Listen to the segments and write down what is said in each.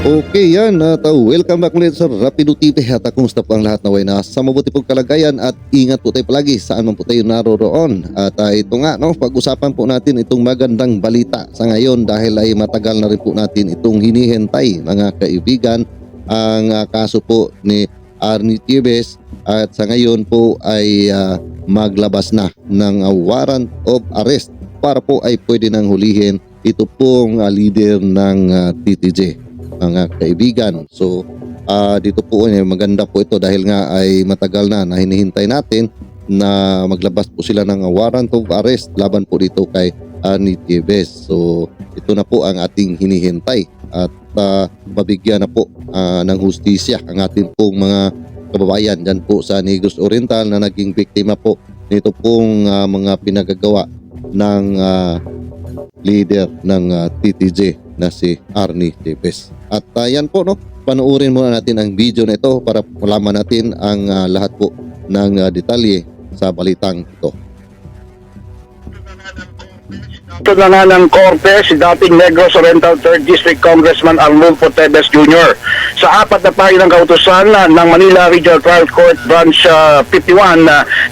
Okay yan at welcome back ulit sa Rapido TV at kumusta po ang lahat na way na sa mabuti pong kalagayan at ingat po tayo palagi saan man po tayo naroroon. At ito nga pag-usapan po natin itong magandang balita sa ngayon dahil ay matagal na rin po natin itong hinihintay mga kaibigan ang kaso po ni Arnie Tibes at sa ngayon po ay maglabas na ng warrant of arrest para po ay pwede nang hulihin ito pong leader ng TTJ. Mga kaibigan. So dito po maganda po ito dahil nga ay matagal na hinihintay natin na maglabas po sila ng warrant of arrest laban po dito kay Arnie Tibes. So ito na po ang ating hinihintay at mabigyan na po ng hustisya ang ating pong mga kababayan dyan po sa Negros Oriental na naging biktima po nito pong mga pinagagawa ng leader ng TTJ na si Arnie Tibes. At yan po panoorin muna natin ang video na ito para malaman natin ang lahat po ng detalye sa balitang ito. Ito na nga ng korte si dating Negros Oriental 3rd District Congressman Arnulfo Tebes Jr. Sa apat na payo ng kautusan ng Manila Regional Trial Court Branch 51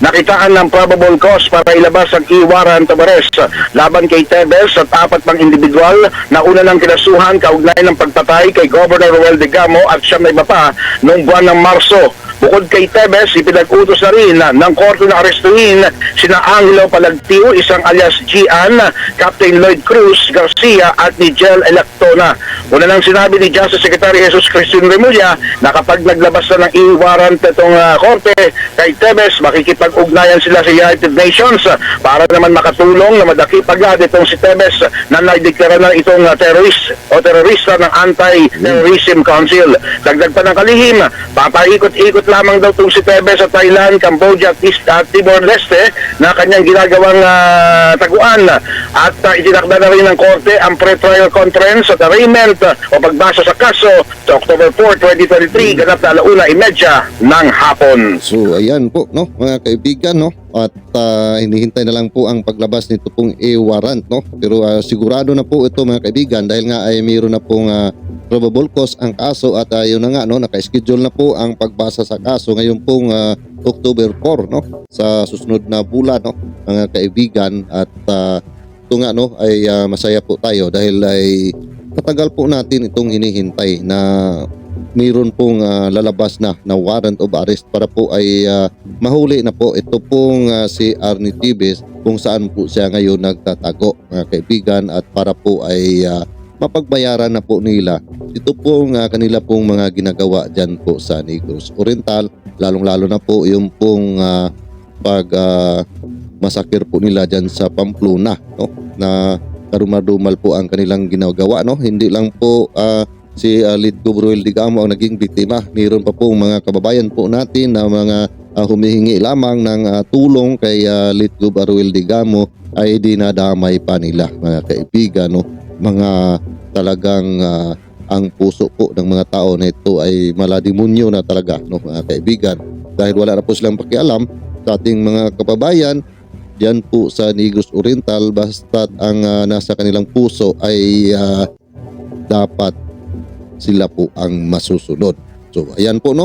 nakitaan ng probable cause para ilabas ang e-warrant of arrest laban kay Tebes at apat pang individual na una ng kinasuhan kaugnay ng pagpatay kay Governor Roel Digamo at siyam na iba pa noong buwan ng Marso. Bukod kay Tebes, ipinag-utos na rin ng korte na arestuhin sina Angelo Palagtio, isang alias Gian, Captain Lloyd Cruz Garcia at ni Jel Electona. Una nang sinabi ni Justice Secretary Jesus Crispin Remulla na kapag naglabas na ng e-warrant itong korte kay Tebes, makikipag-ugnayan sila sa United Nations para naman makatulong na madakip agad itong si Tebes na nagdeklara na itong terorista ng Anti-Terrorism Council. Dagdag pa ng kalihim, papaikot-ikot lamang daw itong si Tebes sa Thailand, Cambodia at Timor-Leste na kanyang ginagawang taguan. At itinakda na rin ng korte ang pre-trial conference at arraignment o pagbasa sa kaso sa October 4, 2023 ganap na 1:30 ng hapon. So ayan po mga kaibigan at hinihintay na lang po ang paglabas nito pong e-warrant pero sigurado na po ito mga kaibigan dahil nga ay mayroon na pong probable cause ang kaso at yun na nga naka-schedule na po ang pagbasa sa kaso ngayon pong October 4 sa susunod na bulan mga kaibigan at ito nga ay masaya po tayo dahil ay matagal po natin itong hinihintay na mayroon pong lalabas na warrant of arrest para po ay mahuli na po ito pong si Arnie Tibes kung saan po siya ngayon nagtatago mga kaibigan at para po ay mapagbayaran na po nila ito pong kanila pong mga ginagawa dyan po sa Negros Oriental lalong-lalo na po yung pong masakir po nila dyan sa Pamplona na karumal-dumal po ang kanilang ginagawa hindi lang po si Lead Gov Roel Digamo ang naging biktima mayroon pa po mga kababayan po natin na mga humihingi lamang ng tulong kay Lead Gov Roel Digamo ay dinadamay pa nila mga kaibigan mga talagang ang puso po ng mga tao na ito ay maladimonyo na talaga mga kaibigan dahil wala na po silang pakialam sa ating mga kababayan diyan po sa Negros Oriental basta ang nasa kanilang puso ay dapat sila po ang masusunod. So ayan po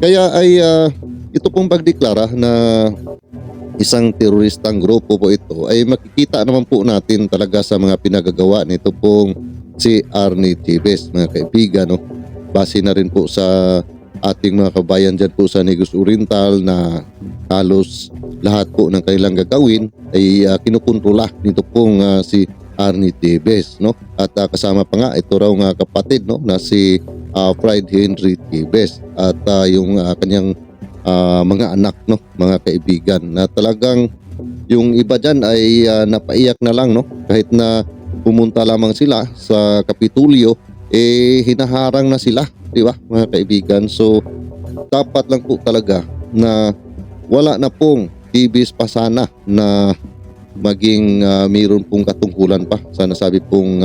kaya ay ito pong pagdeklara na isang teroristang grupo po ito ay makikita naman po natin talaga sa mga pinagagawa nito pong si Arnie Tibes mga kaibigan base na rin po sa ating mga kabayan dyan po sa Negros Oriental na halos lahat po ng kanilang gagawin ay kinukontrola nito pong si Arnie Tibes at kasama pa nga ito raw nga kapatid na si Fried Henry Tibes at yung kanyang mga anak mga kaibigan na talagang yung iba dyan ay napaiyak na lang kahit na pumunta lamang sila sa Kapitulyo hinaharang na sila di ba mga kaibigan so dapat lang po talaga na wala na pong Tibes pa sana na maging mayroon pong katungkulan pa sa nasabi pong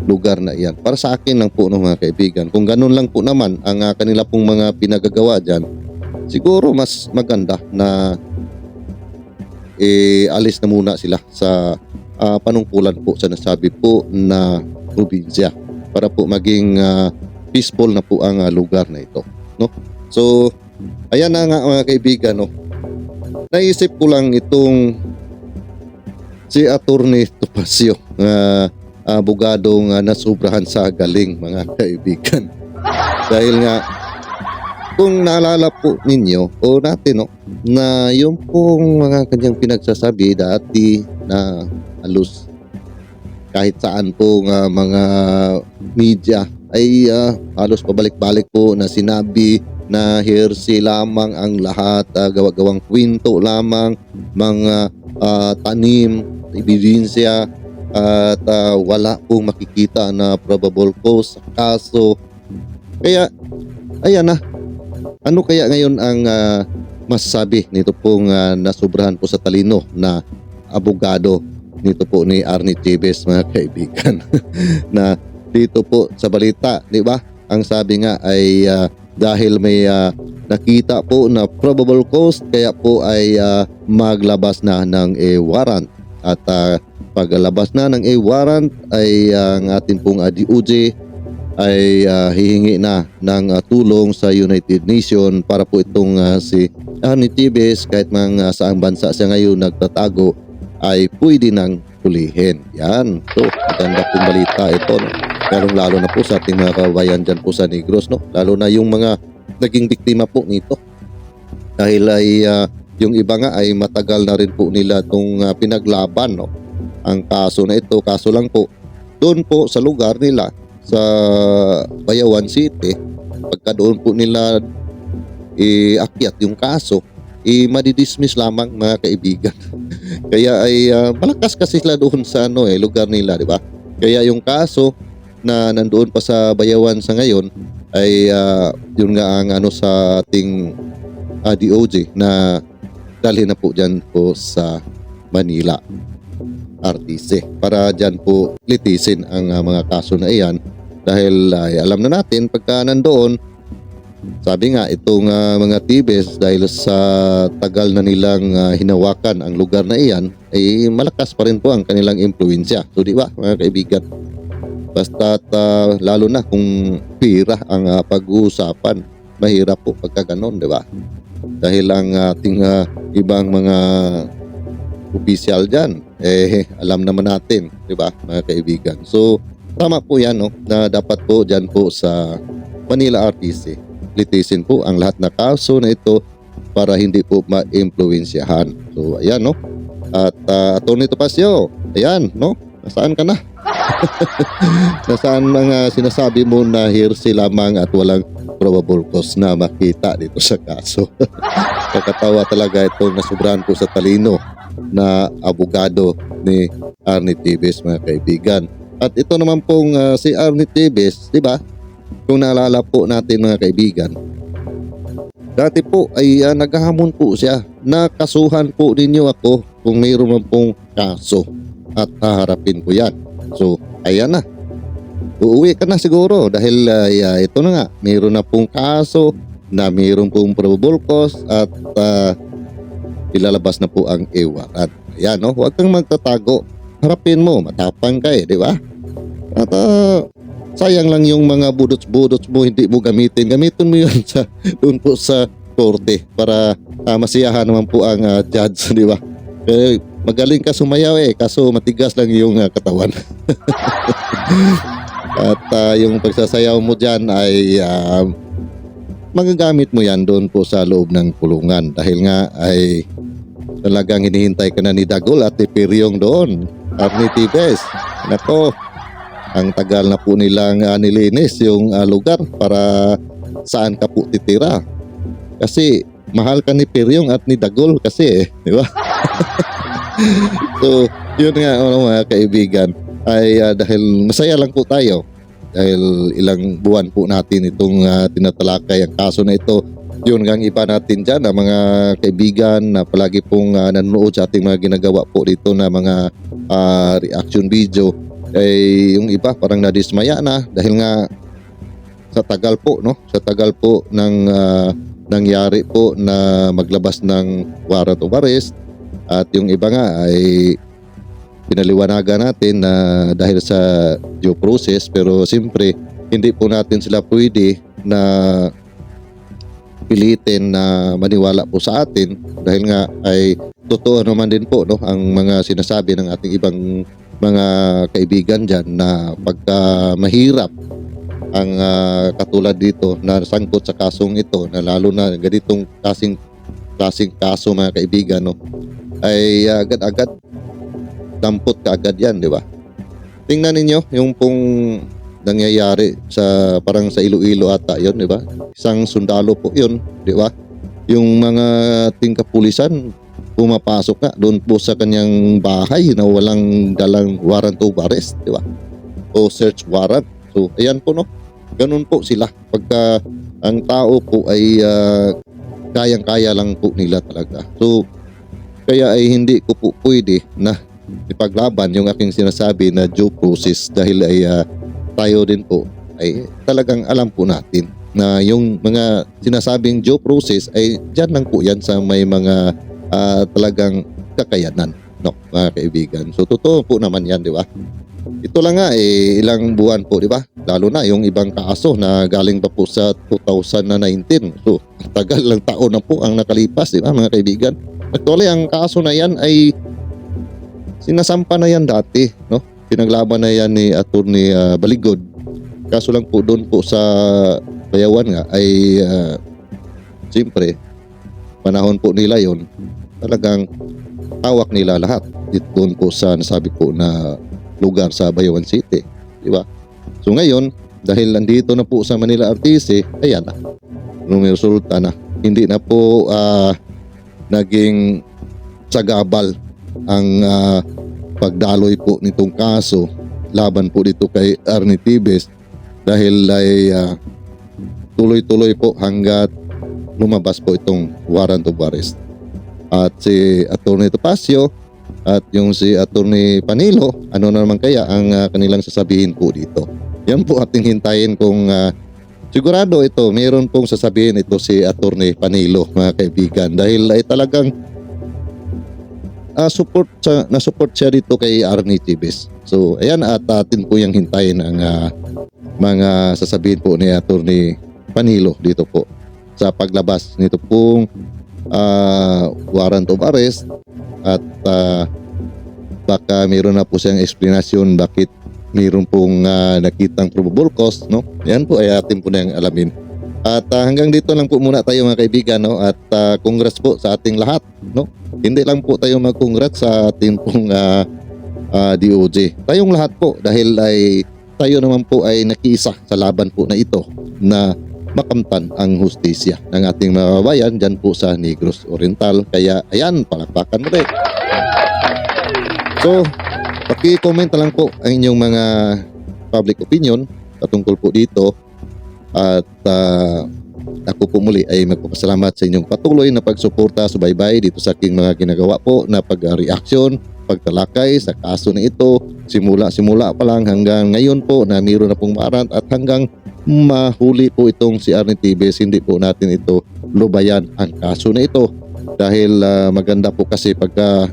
lugar na iyan para sa akin lang po mga kaibigan kung ganun lang po naman ang kanila pong mga pinagagawa dyan siguro mas maganda na alis na muna sila sa panungkulan po sa nasabi po na probinsya para po maging peaceful na po ang lugar na ito, no? So ayan na nga mga kaibigan, no. Naisip ko lang itong si Attorney Topacio na abogadong nasubrahan sa galing mga kaibigan. Dahil nga kung naalala po ninyo o natin, no, na yung pong mga kanyang pinagsasabi dati na halos kahit saan po mga media ay halos pabalik-balik po na sinabi na hearsay lamang ang lahat, gawa-gawang kwento lamang, mga tanim, ebidensya, at wala pong makikita na probable cause sa kaso. Kaya ayan na, ano kaya ngayon ang masasabi nito pong nasubrahan po sa talino na abogado nito po ni Arnie Chibes mga kaibigan na dito po sa balita, di ba? Ang sabi nga ay dahil may nakita po na probable cause kaya po ay maglabas na ng warrant at paglabas na ng warrant ay ang ating pong DOJ ay hihingi na ng tulong sa United Nations para po itong si Arnie Chibes kahit mga saang bansa siya ngayon nagtatago ay pwede nang hulihin. Yan. So, maganda pong balita ito, no? Lalo na po sa ating mga kabayan dyan po sa Negros, no? Lalo na yung mga naging biktima po nito. Dahil ay yung iba nga ay matagal na rin po nila itong pinaglaban, no? Ang kaso na ito, kaso lang po, doon po sa lugar nila, sa Bayawan City, pagka doon po nila iakyat yung kaso, madidismiss lamang mga kaibigan. Kaya ay malakas kasi sila doon sa lugar nila, di ba? Kaya yung kaso na nandoon pa sa Bayawan sa ngayon ay yun nga ang sa ating DOJ na dalhin na po dyan po sa Manila RTC para dyan po litisin ang mga kaso na iyan dahil alam na natin pagka nandoon, sabi nga itong mga Tibes dahil sa tagal na nilang hinawakan ang lugar na iyan ay malakas pa rin po ang kanilang impluwensya. So di ba mga kaibigan? Basta lalo na kung pira ang pag-uusapan, mahirap po pagka ganon, di ba? Dahil ang ating ibang mga opisyal dyan, alam naman natin, di ba mga kaibigan? So tama po yan, no, na dapat po dyan po sa Manila RTC litisin po ang lahat na kaso na ito para hindi po ma-impluwensyahan. So ayan, no. At Atty. Topacio, ayan, no. Nasaan ka na? Nasaan ang sinasabi mo na hearsay lamang at walang probable cause na makita dito sa kaso? Kakatawa talaga itong nasubrahan po sa talino na abogado ni Arnie Chibes mga kaibigan. At ito naman pong si Arnie Chibes, di ba? Kung naalala po natin mga kaibigan, dati po ay naghahamon po siya na kasuhan po ninyo ako kung mayroon man pong kaso at haharapin ko yan. So ayan na, uuwi ka na siguro dahil ito na nga, mayroon na pong kaso na mayroon pong probable cause at ilalabas na po ang warrant. Ayan, no? Huwag kang magtatago, harapin mo, matapang ka di ba? At sayang lang yung mga budots-budots mo hindi mo gamitin. Gamitin mo yun doon po sa korte para masiyahan naman po ang judge, di ba? Magaling ka sumayaw kaso matigas lang yung katawan. At yung pagsasayaw mo dyan ay magagamit mo yan doon po sa loob ng kulungan dahil nga ay talagang hinihintay ka na ni Dagol at ni Piryong doon at ni Tibes. Nako, ang tagal na po nilang nilinis yung lugar para saan ka po titira. Kasi mahal ka ni Piryong at ni Dagol kasi di ba? So yun nga mga kaibigan ay dahil masaya lang po tayo dahil ilang buwan po natin itong tinatalakay ang kaso na ito. Yun nga ang iba natin dyan na mga kaibigan na palagi pong nanonood sa ating mga ginagawa po dito na mga reaction video yung iba parang nadismaya na dahil nga sa tagal po ng nangyari po na maglabas ng warrant of arrest at yung iba nga ay pinaliwanagan natin na dahil sa due process pero siyempre hindi po natin sila pwede na pilitin na maniwala po sa atin dahil nga ay totoo naman din po no ang mga sinasabi ng ating ibang mga kaibigan diyan na pagka mahirap ang katulad dito na sangkot sa kasong ito na lalo na ganitong klaseng kaso mga kaibigan no ay agad-agad dampot kaagad yan, di ba? Tingnan ninyo yung pong nangyayari sa parang sa Iloilo ata yon, di ba? Isang sundalo po yon, di ba? Yung mga tingkapulisan pumapasok nga doon po sa kanyang bahay na walang dalang warrant of arrest, di ba? O search warrant. So, ayan po no. Ganun po sila pagka ang tao po ay kayang-kaya lang po nila talaga. So, kaya ay hindi ko po pwede na ipaglaban yung aking sinasabi na due process dahil ay tayo din po ay talagang alam po natin na yung mga sinasabing due process ay dyan lang po yan sa may mga talagang kakayanan, no, mga kaibigan. So totoo po naman yan, di ba? Ito lang nga ilang buwan po, di ba? Lalo na yung ibang kaso na galing pa po sa 2019. So ang tagal lang taon na po ang nakalipas, di ba mga kaibigan? Actually ang kaso na yan ay sinasampa na yan dati, no? Pinaglaban na yan ni Attorney Baligod. Kaso lang po doon po sa Bayawan nga ay siyempre panahon po nila yon talagang hawak nila lahat doon po sa nasabi po na lugar sa Bayawan City, di ba? So ngayon dahil nandito na po sa Manila RTC, ayan na, resulta na hindi na po naging sagabal ang pagdaloy po nitong kaso laban po dito kay Arnie Tibes dahil ay tuloy-tuloy po hanggat lumabas po itong warrant of arrest. At si Attorney Topacio at yung si Attorney Panilo, ano na naman kaya ang kanilang sasabihin po dito. Yan po ating hintayin kung sigurado ito, mayroon pong sasabihin ito si Attorney Panilo mga kaibigan dahil ay talagang na-support siya dito kay Arnie Tibes. So ayan at atin po yung hintayin ang mga sasabihin po ni Attorney Panilo dito po sa paglabas nito pong warrant of arrest at baka mayroon na po siyang explanation bakit mayroon pong nakitang probable cause, no? Yan po ay atin po na yung alamin. At hanggang dito lang po muna tayo mga kaibigan, no? At congrats po sa ating lahat, no? Hindi lang po tayo mag-congrats sa ating pong DOJ. Tayong lahat po dahil ay tayo naman po ay nakiisa sa laban po na ito na makamtan ang hustisya ng ating mga kababayan dyan po sa Negros Oriental. Kaya ayan, palakpakan mo rin. So, paki-comment na lang po ang inyong mga public opinion patungkol po dito. At ako po muli ay magpapasalamat sa inyong patuloy na pagsuporta, subaybay dito sa aking mga ginagawa po na pag-reaction, pagtalakay sa kaso na ito. Simula pa lang hanggang ngayon po na mayroon na pong warrant at hanggang mahuli po itong si Arnie Tibes, hindi po natin ito lubayan ang kaso na ito. Dahil maganda po kasi pagka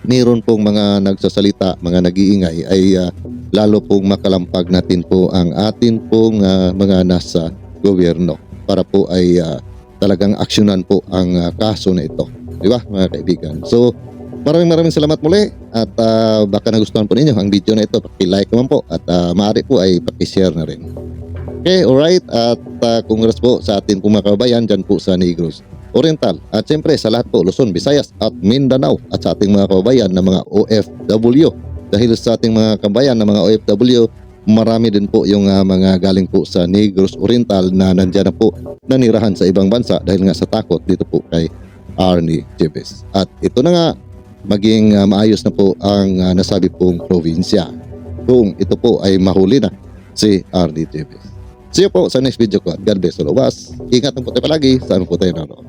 mayroon pong mga nagsasalita, mga nag-iingay ay lalo pong makalampag natin po ang atin pong mga nasa gobyerno para po ay talagang aksyonan po ang kaso na ito. Di ba mga kaibigan? So maraming salamat muli at baka nagustuhan po ninyo ang video na ito, paki-like naman po at maaari po ay paki-share na rin. Okay, alright, at congrats po sa atin pong mga kababayan dyan po sa Negros Oriental at siyempre sa lahat po Luzon, Visayas at Mindanao at sa ating mga kababayan na mga OFW. Dahil sa ating mga kababayan na mga OFW, marami din po yung mga galing po sa Negros Oriental na nandyan na po nanirahan sa ibang bansa dahil nga sa takot dito po kay Arnie Tibes. At ito na nga, maging maayos na po ang nasabi pong probinsya kung ito po ay mahuli na si Arnie Tibes. See you po sa next video ko. God bless all of us. Ingat po tayo palagi. Saan po tayo naroon.